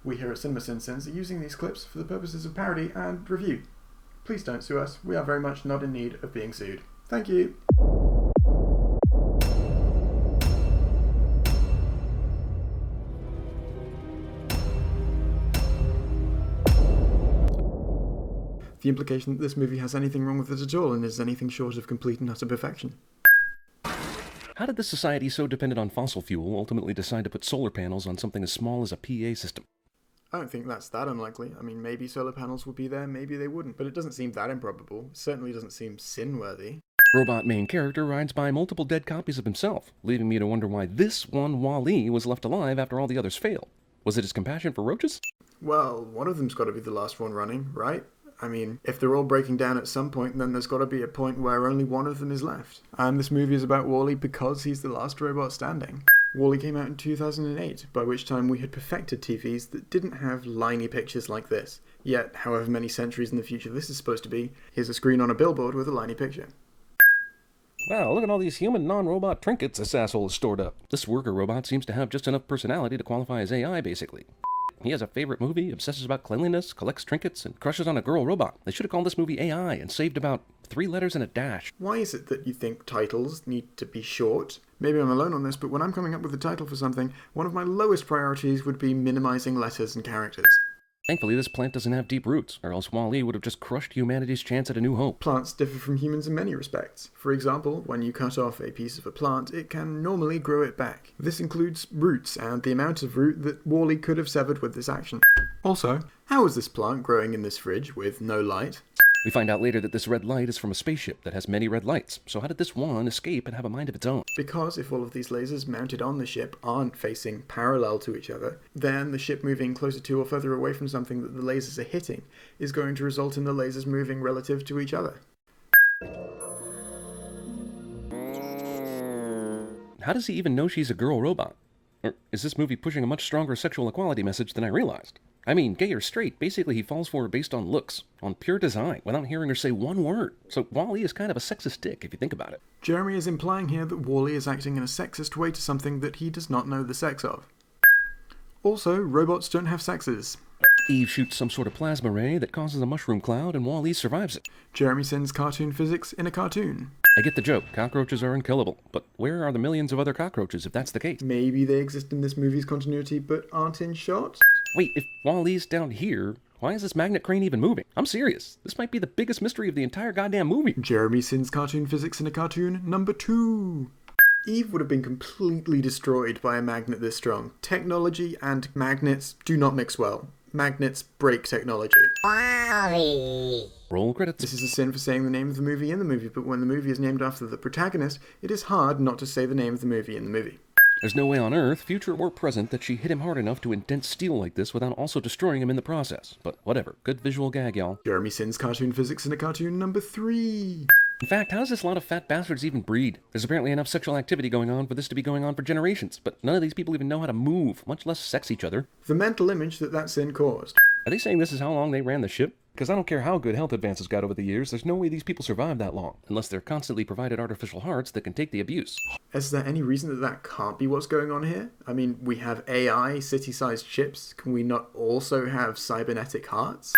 We here at CinemaSins are using these clips for the purposes of parody and review. Please don't sue us, we are very much not in need of being sued. Thank you. The implication that this movie has anything wrong with it at all and is anything short of complete and utter perfection. How did this society so dependent on fossil fuel ultimately decide to put solar panels on something as small as a PA system? I don't think that's that unlikely. I mean, maybe solar panels would be there, maybe they wouldn't, but it doesn't seem that improbable. It certainly doesn't seem sin-worthy. Robot main character rides by multiple dead copies of himself, leaving me to wonder why this one Wall-E was left alive after all the others failed. Was it his compassion for roaches? Well, one of them's got to be the last one running, right? I mean, if they're all breaking down at some point, then there's got to be a point where only one of them is left. And this movie is about Wall-E because he's the last robot standing. Wall-E came out in 2008, by which time we had perfected TVs that didn't have liney pictures like this. Yet, however many centuries in the future this is supposed to be, here's a screen on a billboard with a liney picture. Wow, look at all these human non-robot trinkets this asshole has stored up. This worker robot seems to have just enough personality to qualify as AI, basically. He has a favorite movie, obsesses about cleanliness, collects trinkets, and crushes on a girl robot. They should have called this movie AI and saved about 3 letters and a dash. Why is it that you think titles need to be short? Maybe I'm alone on this, but when I'm coming up with a title for something, one of my lowest priorities would be minimizing letters and characters. Thankfully, this plant doesn't have deep roots, or else Wall-E would have just crushed humanity's chance at a new hope. Plants differ from humans in many respects. For example, when you cut off a piece of a plant, it can normally grow it back. This includes roots and the amount of root that Wall-E could have severed with this action. Also, how is this plant growing in this fridge with no light? We find out later that this red light is from a spaceship that has many red lights, so how did this one escape and have a mind of its own? Because if all of these lasers mounted on the ship aren't facing parallel to each other, then the ship moving closer to or further away from something that the lasers are hitting is going to result in the lasers moving relative to each other. How does he even know she's a girl robot? Or is this movie pushing a much stronger sexual equality message than I realized? I mean, gay or straight, basically he falls for her based on looks, on pure design, without hearing her say one word. So Wall-E is kind of a sexist dick, if you think about it. Jeremy is implying here that Wall-E is acting in a sexist way to something that he does not know the sex of. Also, robots don't have sexes. Eve shoots some sort of plasma ray that causes a mushroom cloud, and Wall-E survives it. Jeremy sends cartoon physics in a cartoon. I get the joke, cockroaches are unkillable, but where are the millions of other cockroaches if that's the case? Maybe they exist in this movie's continuity but aren't in shot? Wait, if Wall-E's down here, why is this magnet crane even moving? I'm serious. This might be the biggest mystery of the entire goddamn movie. Jeremy sends cartoon physics in a cartoon number 2. Eve would have been completely destroyed by a magnet this strong. Technology and magnets do not mix well. Magnets break technology. Roll credits. This is a sin for saying the name of the movie in the movie, but when the movie is named after the protagonist, it is hard not to say the name of the movie in the movie. There's no way on Earth, future or present, that she hit him hard enough to indent steel like this without also destroying him in the process. But whatever. Good visual gag, y'all. Jeremy sends cartoon physics in a cartoon number 3. In fact, how does this lot of fat bastards even breed? There's apparently enough sexual activity going on for this to be going on for generations, but none of these people even know how to move, much less sex each other. The mental image that sin caused. Are they saying this is how long they ran the ship? Because I don't care how good health advances got over the years, there's no way these people survive that long, unless they're constantly provided artificial hearts that can take the abuse. Is there any reason that can't be what's going on here? I mean, we have AI, city-sized ships. Can we not also have cybernetic hearts?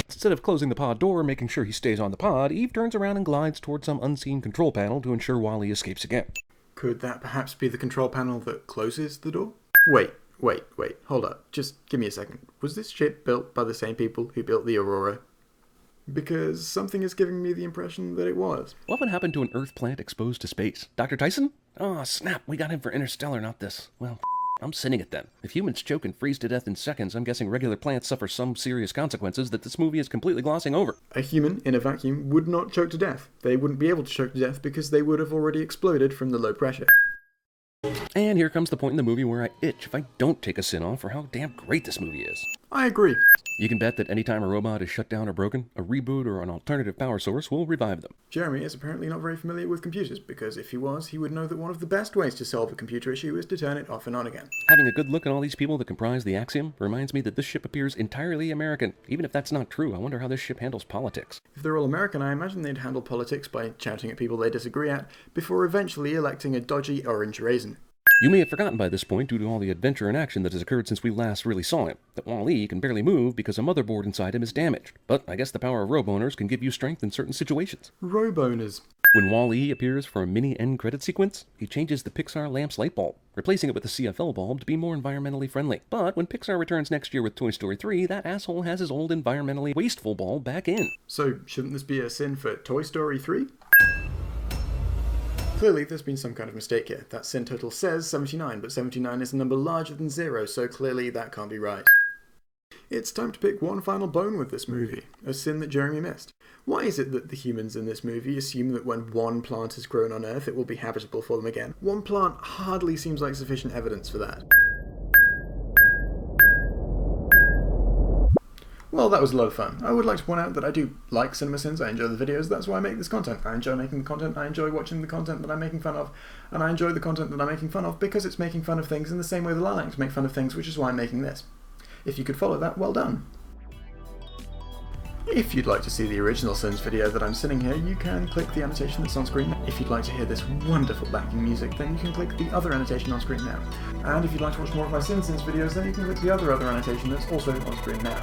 Instead of closing the pod door and making sure he stays on the pod, Eve turns around and glides towards some unseen control panel to ensure Wall-E escapes again. Could that perhaps be the control panel that closes the door? Wait, hold up. Just give me a second. Was this ship built by the same people who built the Aurora? Because something is giving me the impression that it was. What would happen to an Earth plant exposed to space? Dr. Tyson? Oh, snap, we got him for Interstellar, not this. Well, I'm sending it then. If humans choke and freeze to death in seconds, I'm guessing regular plants suffer some serious consequences that this movie is completely glossing over. A human in a vacuum would not choke to death. They wouldn't be able to choke to death because they would have already exploded from the low pressure. And here comes the point in the movie where I itch if I don't take a sin off for how damn great this movie is. I agree. You can bet that anytime a robot is shut down or broken, a reboot or an alternative power source will revive them. Jeremy is apparently not very familiar with computers, because if he was, he would know that one of the best ways to solve a computer issue is to turn it off and on again. Having a good look at all these people that comprise the Axiom reminds me that this ship appears entirely American. Even if that's not true, I wonder how this ship handles politics. If they're all American, I imagine they'd handle politics by shouting at people they disagree at, before eventually electing a dodgy orange raisin. You may have forgotten by this point, due to all the adventure and action that has occurred since we last really saw him, that Wall-E can barely move because a motherboard inside him is damaged. But I guess the power of Roboners can give you strength in certain situations. Roboners. When Wall-E appears for a mini end credit sequence, he changes the Pixar lamp's light bulb, replacing it with a CFL bulb to be more environmentally friendly. But when Pixar returns next year with Toy Story 3, that asshole has his old environmentally wasteful bulb back in. So, shouldn't this be a sin for Toy Story 3? Clearly, there's been some kind of mistake here. That sin total says 79, but 79 is a number larger than 0, so clearly that can't be right. It's time to pick one final bone with this movie, a sin that Jeremy missed. Why is it that the humans in this movie assume that when one plant is grown on Earth, it will be habitable for them again? One plant hardly seems like sufficient evidence for that. Well, that was a lot of fun. I would like to point out that I do like cinema sins, I enjoy the videos, that's why I make this content. I enjoy making the content, I enjoy watching the content that I'm making fun of, and I enjoy the content that I'm making fun of because it's making fun of things in the same way that I like to make fun of things, which is why I'm making this. If you could follow that, well done. If you'd like to see the original Sins video that I'm sitting here, you can click the annotation that's on screen. If you'd like to hear this wonderful backing music, then you can click the other annotation on screen now. And if you'd like to watch more of my Sins videos, then you can click the other annotation that's also on screen now.